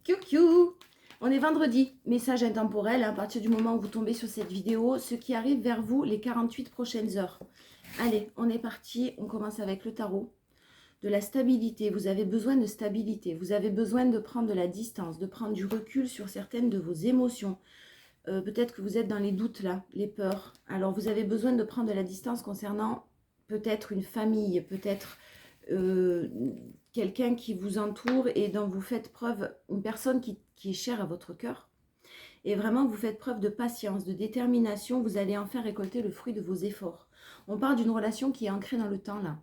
Coucou. On est vendredi, message intemporel, à partir du moment où vous tombez sur cette vidéo, ce qui arrive vers vous les 48 prochaines heures. Allez, on est parti, on commence avec le tarot. De la stabilité, vous avez besoin de stabilité, vous avez besoin de prendre de la distance, de prendre du recul sur certaines de vos émotions. Peut-être que vous êtes dans les doutes là, les peurs. Alors vous avez besoin de prendre de la distance concernant peut-être une famille, peut-être quelqu'un qui vous entoure et dont vous faites preuve, une personne qui est chère à votre cœur. Et vraiment, vous faites preuve de patience, de détermination, vous allez enfin récolter le fruit de vos efforts. On parle d'une relation qui est ancrée dans le temps là.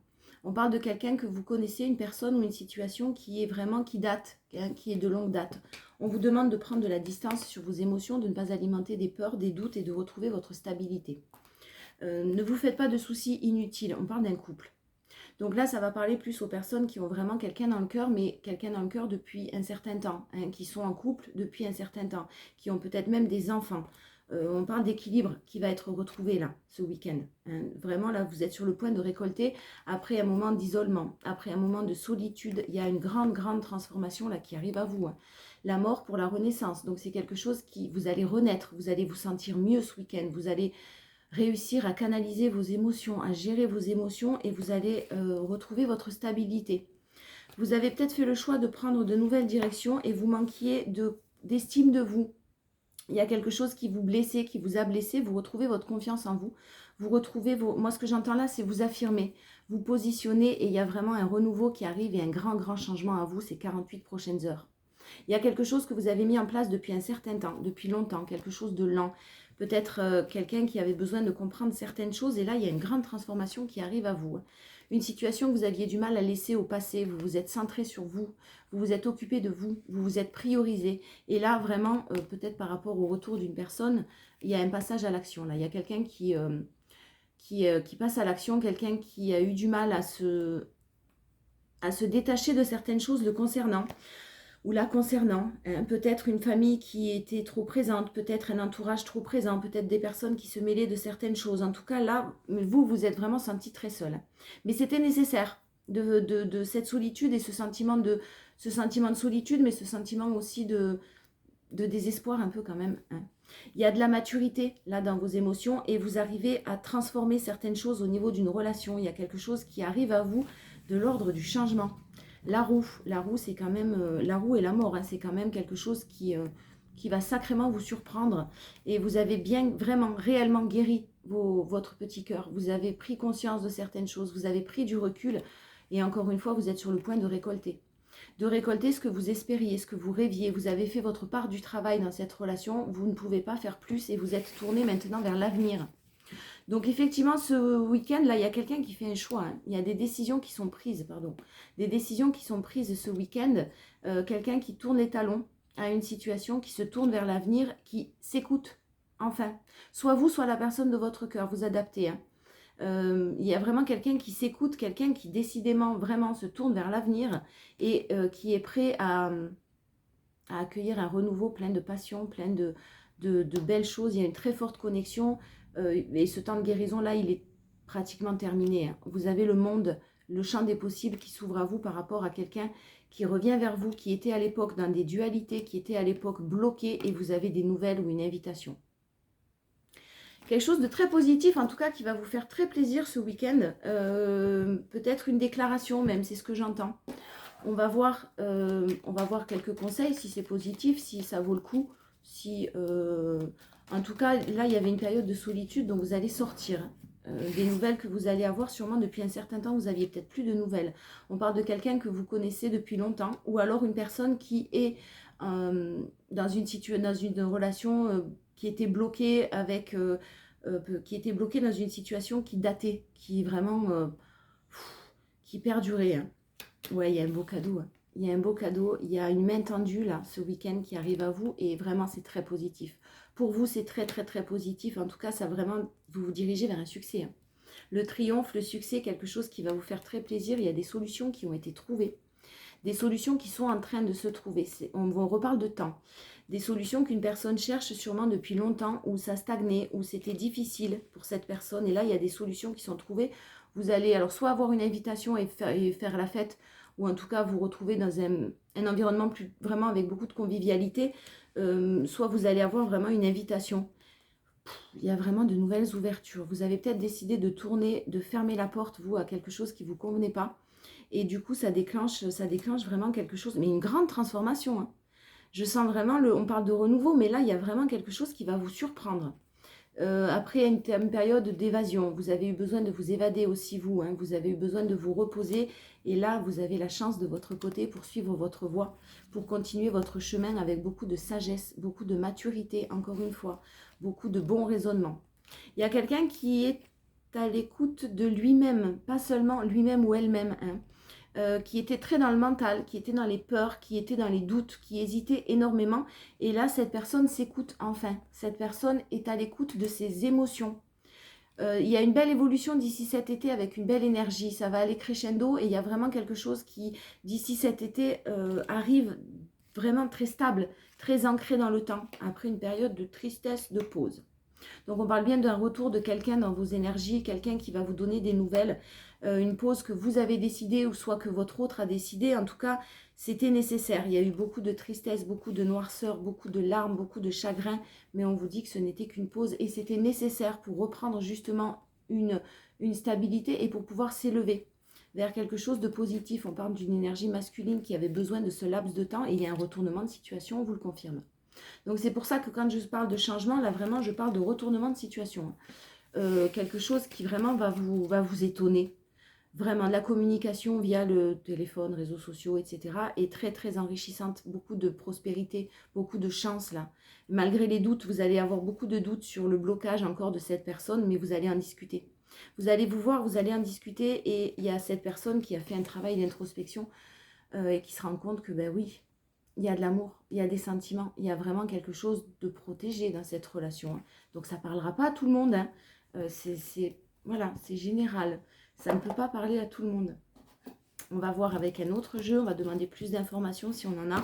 On parle de quelqu'un que vous connaissez, une personne ou une situation qui est vraiment, qui date, hein, qui est de longue date. On vous demande de prendre de la distance sur vos émotions, de ne pas alimenter des peurs, des doutes et de retrouver votre stabilité. Ne vous faites pas de soucis inutiles, on parle d'un couple. Donc là, ça va parler plus aux personnes qui ont vraiment quelqu'un dans le cœur, mais quelqu'un dans le cœur depuis un certain temps, hein, qui sont en couple depuis un certain temps, qui ont peut-être même des enfants. On parle d'équilibre qui va être retrouvé là, ce week-end. Hein. Vraiment, là, vous êtes sur le point de récolter après un moment d'isolement, après un moment de solitude. Il y a une grande, grande transformation là qui arrive à vous. Hein. La mort pour la renaissance. Donc, c'est quelque chose qui, vous allez renaître, vous allez vous sentir mieux ce week-end, vous allez réussir à canaliser vos émotions, à gérer vos émotions et vous allez retrouver votre stabilité. Vous avez peut-être fait le choix de prendre de nouvelles directions et vous manquiez d'estime de vous. Il y a quelque chose qui vous blessait, qui vous a blessé, vous retrouvez votre confiance en vous. Vous retrouvez vos... Moi, ce que j'entends là, c'est vous affirmer, vous positionner et il y a vraiment un renouveau qui arrive et un grand, grand changement à vous ces 48 prochaines heures. Il y a quelque chose que vous avez mis en place depuis un certain temps, depuis longtemps, quelque chose de lent. Peut-être quelqu'un qui avait besoin de comprendre certaines choses et là, il y a une grande transformation qui arrive à vous. Une situation que vous aviez du mal à laisser au passé, vous vous êtes centré sur vous, vous vous êtes occupé de vous, vous vous êtes priorisé. Et là, vraiment, peut-être par rapport au retour d'une personne, il y a un passage à l'action. Là, il y a quelqu'un qui passe à l'action, quelqu'un qui a eu du mal à se détacher de certaines choses le concernant ou la concernant. Peut-être une famille qui était trop présente, peut-être un entourage trop présent, peut-être des personnes qui se mêlaient de certaines choses. En tout cas, là, vous êtes vraiment senti très seul. Mais c'était nécessaire de cette solitude et ce sentiment de solitude, mais ce sentiment aussi de désespoir un peu quand même. Hein. Il y a de la maturité là dans vos émotions et vous arrivez à transformer certaines choses au niveau d'une relation. Il y a quelque chose qui arrive à vous de l'ordre du changement. La roue c'est quand même, la roue et la mort, hein, c'est quand même quelque chose qui va sacrément vous surprendre. Et vous avez bien, vraiment, réellement guéri votre petit cœur. Vous avez pris conscience de certaines choses, vous avez pris du recul. Et encore une fois, vous êtes sur le point de récolter. De récolter ce que vous espériez, ce que vous rêviez. Vous avez fait votre part du travail dans cette relation. Vous ne pouvez pas faire plus et vous êtes tourné maintenant vers l'avenir. Donc effectivement, ce week-end, là, il y a quelqu'un qui fait un choix. Hein. Il y a des décisions qui sont prises, pardon. Des décisions qui sont prises ce week-end. Quelqu'un qui tourne les talons à une situation, qui se tourne vers l'avenir, qui s'écoute, enfin. Soit vous, soit la personne de votre cœur, vous adaptez. Hein. Il y a vraiment quelqu'un qui s'écoute, quelqu'un qui décidément, vraiment se tourne vers l'avenir et qui est prêt à accueillir un renouveau plein de passion, plein de belles choses. Il y a une très forte connexion. Et ce temps de guérison-là, il est pratiquement terminé. Hein. Vous avez le monde, le champ des possibles qui s'ouvre à vous par rapport à quelqu'un qui revient vers vous, qui était à l'époque dans des dualités, qui était à l'époque bloqué, et vous avez des nouvelles ou une invitation. Quelque chose de très positif, en tout cas, qui va vous faire très plaisir ce week-end. Peut-être une déclaration même, c'est ce que j'entends. On va voir quelques conseils, si c'est positif, si ça vaut le coup, si... En tout cas, là, il y avait une période de solitude, donc vous allez sortir. Des nouvelles que vous allez avoir sûrement depuis un certain temps, vous aviez peut-être plus de nouvelles. On parle de quelqu'un que vous connaissez depuis longtemps, ou alors une personne qui est dans une relation qui était bloquée avec... qui était bloquée dans une situation qui datait, qui vraiment... qui perdurait. Hein. Ouais, il y a un beau cadeau. Hein. Il y a un beau cadeau, il y a une main tendue là, ce week-end qui arrive à vous et vraiment c'est très positif. Pour vous, c'est très très très positif. En tout cas, ça vraiment, vous vous dirigez vers un succès. Hein. Le triomphe, le succès, quelque chose qui va vous faire très plaisir. Il y a des solutions qui ont été trouvées. Des solutions qui sont en train de se trouver. On reparle de temps. Des solutions qu'une personne cherche sûrement depuis longtemps, où ça stagnait, où c'était difficile pour cette personne. Et là, il y a des solutions qui sont trouvées. Vous allez alors soit avoir une invitation et faire la fête, ou en tout cas vous retrouver dans un environnement vraiment avec beaucoup de convivialité, soit vous allez avoir vraiment une invitation. Il y a vraiment de nouvelles ouvertures. Vous avez peut-être décidé de tourner, de fermer la porte, vous, à quelque chose qui ne vous convenait pas. Et du coup, ça déclenche vraiment quelque chose, mais une grande transformation, hein. Je sens vraiment, on parle de renouveau, mais là, il y a vraiment quelque chose qui va vous surprendre. Après une période d'évasion, vous avez eu besoin de vous évader aussi, vous, hein. Vous avez eu besoin de vous reposer. Et là, vous avez la chance de votre côté pour suivre votre voie, pour continuer votre chemin avec beaucoup de sagesse, beaucoup de maturité, encore une fois, beaucoup de bon raisonnement. Il y a quelqu'un qui est à l'écoute de lui-même, pas seulement lui-même ou elle-même, hein. Qui était très dans le mental, qui était dans les peurs, qui était dans les doutes, qui hésitait énormément. Et là, cette personne s'écoute enfin. Cette personne est à l'écoute de ses émotions. Il y a une belle évolution d'ici cet été avec une belle énergie. Ça va aller crescendo et il y a vraiment quelque chose qui, d'ici cet été, arrive vraiment très stable, très ancré dans le temps, après une période de tristesse, de pause. Donc on parle bien d'un retour de quelqu'un dans vos énergies, quelqu'un qui va vous donner des nouvelles, une pause que vous avez décidée ou soit que votre autre a décidé. En tout cas, c'était nécessaire. Il y a eu beaucoup de tristesse, beaucoup de noirceur, beaucoup de larmes, beaucoup de chagrin, mais on vous dit que ce n'était qu'une pause et c'était nécessaire pour reprendre justement une stabilité et pour pouvoir s'élever vers quelque chose de positif. On parle d'une énergie masculine qui avait besoin de ce laps de temps et il y a un retournement de situation, on vous le confirme. Donc c'est pour ça que quand je parle de changement, là vraiment je parle de retournement de situation. Quelque chose qui vraiment va vous étonner. Vraiment, la communication via le téléphone, réseaux sociaux, etc. est très très enrichissante. Beaucoup de prospérité, beaucoup de chance là. Malgré les doutes, vous allez avoir beaucoup de doutes sur le blocage encore de cette personne, mais vous allez en discuter. Vous allez vous voir, vous allez en discuter et il y a cette personne qui a fait un travail d'introspection et qui se rend compte que ben oui, il y a de l'amour, il y a des sentiments, il y a vraiment quelque chose de protégé dans cette relation. Donc ça ne parlera pas à tout le monde, hein. Voilà, c'est général. Ça ne peut pas parler à tout le monde. On va voir avec un autre jeu, on va demander plus d'informations si on en a.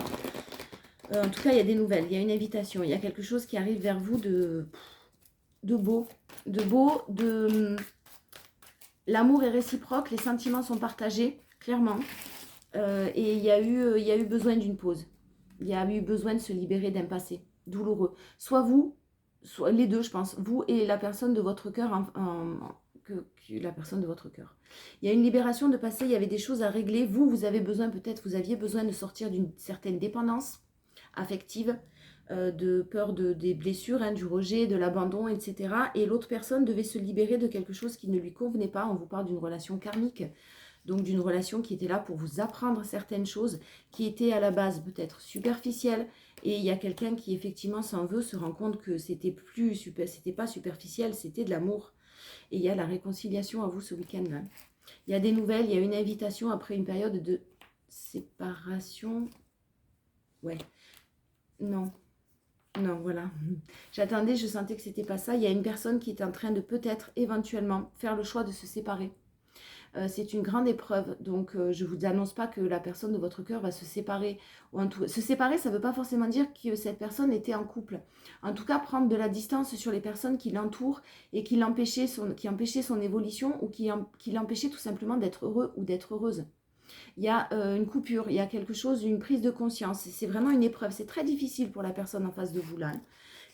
En tout cas, il y a des nouvelles, il y a une invitation, il y a quelque chose qui arrive vers vous de beau. L'amour est réciproque, les sentiments sont partagés, clairement. Et il y a eu besoin d'une pause. Il y a eu besoin de se libérer d'un passé douloureux. Soit vous, soit les deux, je pense, vous et la personne de votre cœur, la personne de votre cœur. Il y a une libération de passé, il y avait des choses à régler. Vous avez besoin, peut-être, vous aviez besoin de sortir d'une certaine dépendance affective, de peur des blessures, hein, du rejet, de l'abandon, etc. Et l'autre personne devait se libérer de quelque chose qui ne lui convenait pas. On vous parle d'une relation karmique. Donc d'une relation qui était là pour vous apprendre certaines choses, qui étaient à la base peut-être superficielles. Et il y a quelqu'un qui effectivement s'en veut, se rend compte que c'était pas superficiel, c'était de l'amour. Et il y a la réconciliation à vous ce week-end-là. Il y a des nouvelles, il y a une invitation après une période de séparation. Ouais. Non. Non, voilà. J'attendais, je sentais que c'était pas ça. Il y a une personne qui est en train de peut-être, éventuellement, faire le choix de se séparer. C'est une grande épreuve, donc je ne vous annonce pas que la personne de votre cœur va se séparer. Se séparer, ça ne veut pas forcément dire que cette personne était en couple. En tout cas, prendre de la distance sur les personnes qui l'entourent et qui empêchaient son évolution ou qui l'empêchaient tout simplement d'être heureux ou d'être heureuse. Il y a une coupure, il y a quelque chose, une prise de conscience. C'est vraiment une épreuve. C'est très difficile pour la personne en face de vous là, hein.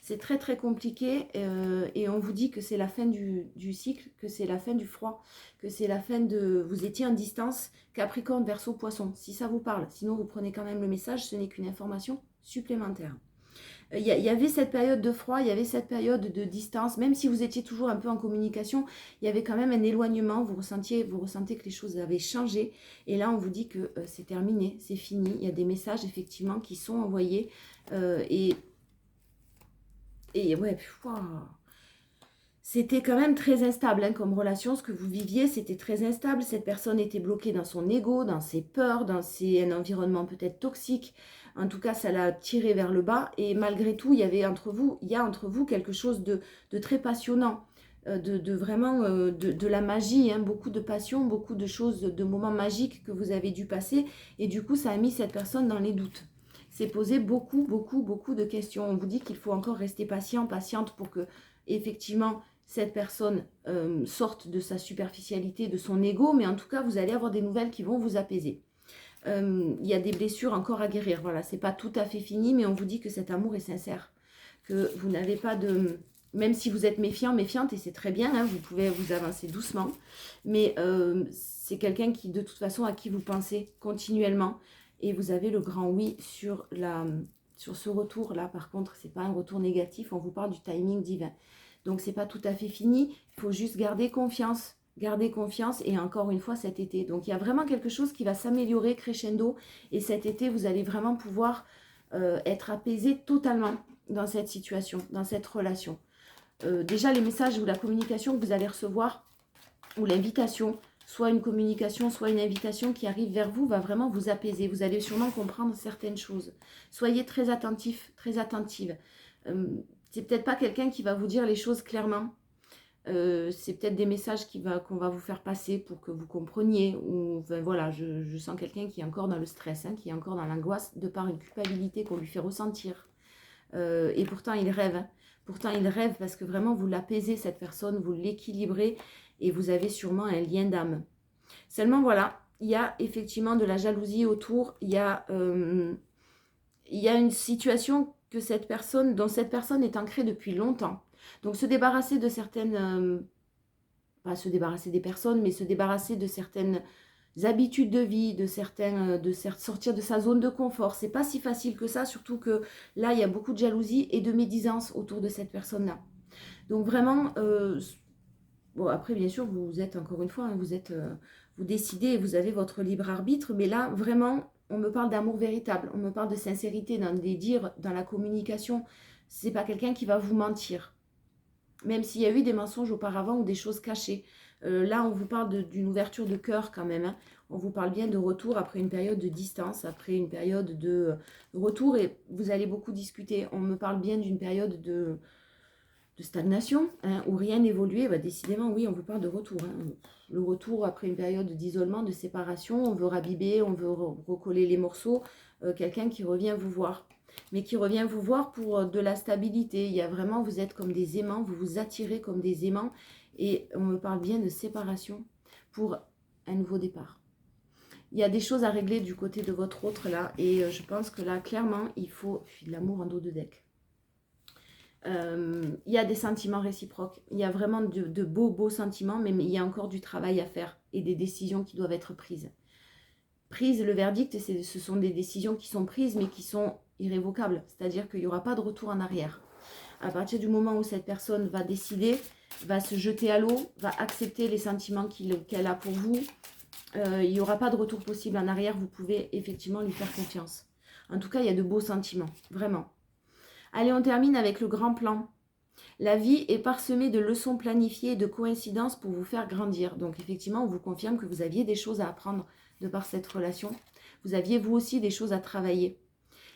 C'est très très compliqué et on vous dit que c'est la fin du cycle, que c'est la fin du froid, que c'est la fin de... Vous étiez en distance, Capricorne, Verseau, Poisson, si ça vous parle. Sinon, vous prenez quand même le message, ce n'est qu'une information supplémentaire. Il y avait cette période de froid, il y avait cette période de distance, même si vous étiez toujours un peu en communication, il y avait quand même un éloignement, vous ressentez que les choses avaient changé. Et là, on vous dit que c'est terminé, c'est fini. Il y a des messages effectivement qui sont envoyés et ouais, wow. C'était quand même très instable hein, comme relation, ce que vous viviez, c'était très instable. Cette personne était bloquée dans son ego, dans ses peurs, dans un environnement peut-être toxique. En tout cas, ça l'a tiré vers le bas. Et malgré tout, il y a entre vous quelque chose de très passionnant, de la magie, hein, beaucoup de passion, beaucoup de choses, de moments magiques que vous avez dû passer. Et du coup, ça a mis cette personne dans les doutes. C'est posé beaucoup de questions. On vous dit qu'il faut encore rester patiente pour que, effectivement, cette personne sorte de sa superficialité, de son ego, mais en tout cas, vous allez avoir des nouvelles qui vont vous apaiser. Il y a des blessures encore à guérir. Voilà, c'est pas tout à fait fini, mais on vous dit que cet amour est sincère. Que vous n'avez pas de... Même si vous êtes méfiant, méfiante, et c'est très bien, hein, vous pouvez vous avancer doucement. Mais c'est quelqu'un qui, de toute façon, à qui vous pensez continuellement. Et vous avez le grand oui sur ce retour-là. Par contre, c'est pas un retour négatif, on vous parle du timing divin. Donc, c'est pas tout à fait fini. Il faut juste garder confiance. Garder confiance, et encore une fois cet été. Donc il y a vraiment quelque chose qui va s'améliorer crescendo, et cet été vous allez vraiment pouvoir être apaisé totalement dans cette situation, dans cette relation. Déjà les messages ou la communication que vous allez recevoir, ou l'invitation, soit une communication, soit une invitation qui arrive vers vous, va vraiment vous apaiser. Vous allez sûrement comprendre certaines choses. Soyez très attentif, très attentive. C'est peut-être pas quelqu'un qui va vous dire les choses clairement. C'est peut-être des messages qu'on va vous faire passer pour que vous compreniez. Ou, enfin, voilà, je sens quelqu'un qui est encore dans le stress, hein, qui est encore dans l'angoisse, de par une culpabilité qu'on lui fait ressentir. Et pourtant, il rêve. Hein. Pourtant, il rêve parce que vraiment, vous l'apaisez, cette personne, vous l'équilibrez, et vous avez sûrement un lien d'âme. Seulement, voilà, il y a effectivement de la jalousie autour. Il y a une situation dont cette personne est ancrée depuis longtemps. Donc se débarrasser de certaines, pas se débarrasser des personnes, mais se débarrasser de certaines habitudes de vie, sortir de sa zone de confort. C'est pas si facile que ça, surtout que là, il y a beaucoup de jalousie et de médisance autour de cette personne-là. Donc vraiment, bon après bien sûr, vous êtes encore une fois, hein, vous décidez et vous avez votre libre arbitre, mais là vraiment, on me parle d'amour véritable, on me parle de sincérité dans les dires, dans la communication. C'est pas quelqu'un qui va vous mentir. Même s'il y a eu des mensonges auparavant ou des choses cachées. Là, on vous parle d'une ouverture de cœur quand même. Hein. On vous parle bien de retour après une période de distance, après une période de retour, et vous allez beaucoup discuter. On me parle bien d'une période de stagnation, hein, où rien n'évoluait. Bah, décidément, oui, on vous parle de retour. Hein. Le retour après une période d'isolement, de séparation, on veut rabiber, on veut recoller les morceaux. Quelqu'un qui revient vous voir. Mais qui revient vous voir pour de la stabilité. Il y a vraiment, vous êtes comme des aimants, vous vous attirez comme des aimants. Et on me parle bien de séparation pour un nouveau départ. Il y a des choses à régler du côté de votre autre là. Et je pense que là, clairement, il faut de l'amour en dos de deck. Il y a des sentiments réciproques. Il y a vraiment de beaux sentiments, mais il y a encore du travail à faire et des décisions qui doivent être prises. Le verdict, ce sont des décisions qui sont prises, mais qui sont irrévocables. C'est-à-dire qu'il n'y aura pas de retour en arrière. À partir du moment où cette personne va décider, va se jeter à l'eau, va accepter les sentiments qu'elle a pour vous, il n'y aura pas de retour possible en arrière. Vous pouvez effectivement lui faire confiance. En tout cas, il y a de beaux sentiments, vraiment. Allez, on termine avec le grand plan. La vie est parsemée de leçons planifiées et de coïncidences pour vous faire grandir. Donc effectivement, on vous confirme que vous aviez des choses à apprendre de par cette relation. Vous aviez vous aussi des choses à travailler.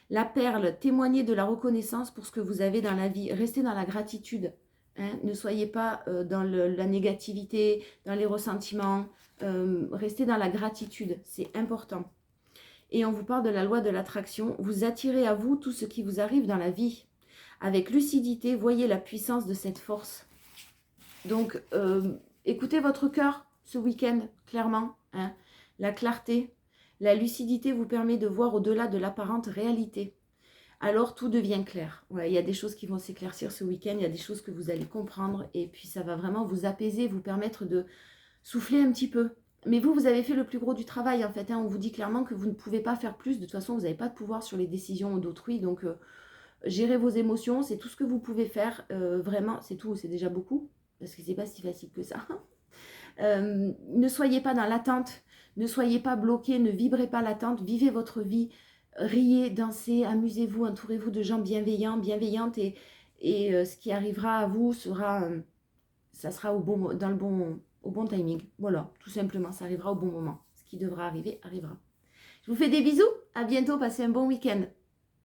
La perle, témoignez de la reconnaissance pour ce que vous avez dans la vie. Restez dans la gratitude. Hein. Ne soyez pas dans la négativité, dans les ressentiments. Restez dans la gratitude, c'est important. Et on vous parle de la loi de l'attraction. Vous attirez à vous tout ce qui vous arrive dans la vie. Avec lucidité, voyez la puissance de cette force. Donc, écoutez votre cœur ce week-end, clairement. Hein. La clarté, la lucidité vous permet de voir au-delà de l'apparente réalité. Alors, tout devient clair. Ouais, il y a des choses qui vont s'éclaircir ce week-end, il y a des choses que vous allez comprendre, et puis ça va vraiment vous apaiser, vous permettre de souffler un petit peu. Mais vous avez fait le plus gros du travail, en fait. Hein. On vous dit clairement que vous ne pouvez pas faire plus. De toute façon, vous n'avez pas de pouvoir sur les décisions d'autrui, donc... gérez vos émotions, c'est tout ce que vous pouvez faire, vraiment, c'est tout, c'est déjà beaucoup, parce que c'est pas si facile que ça. Ne soyez pas dans l'attente, ne soyez pas bloqué, ne vibrez pas l'attente, vivez votre vie, riez, dansez, amusez-vous, entourez-vous de gens bienveillants, bienveillantes, et ce qui arrivera à vous ça sera au bon timing. Voilà, tout simplement, ça arrivera au bon moment. Ce qui devra arriver, arrivera. Je vous fais des bisous, à bientôt, passez un bon week-end.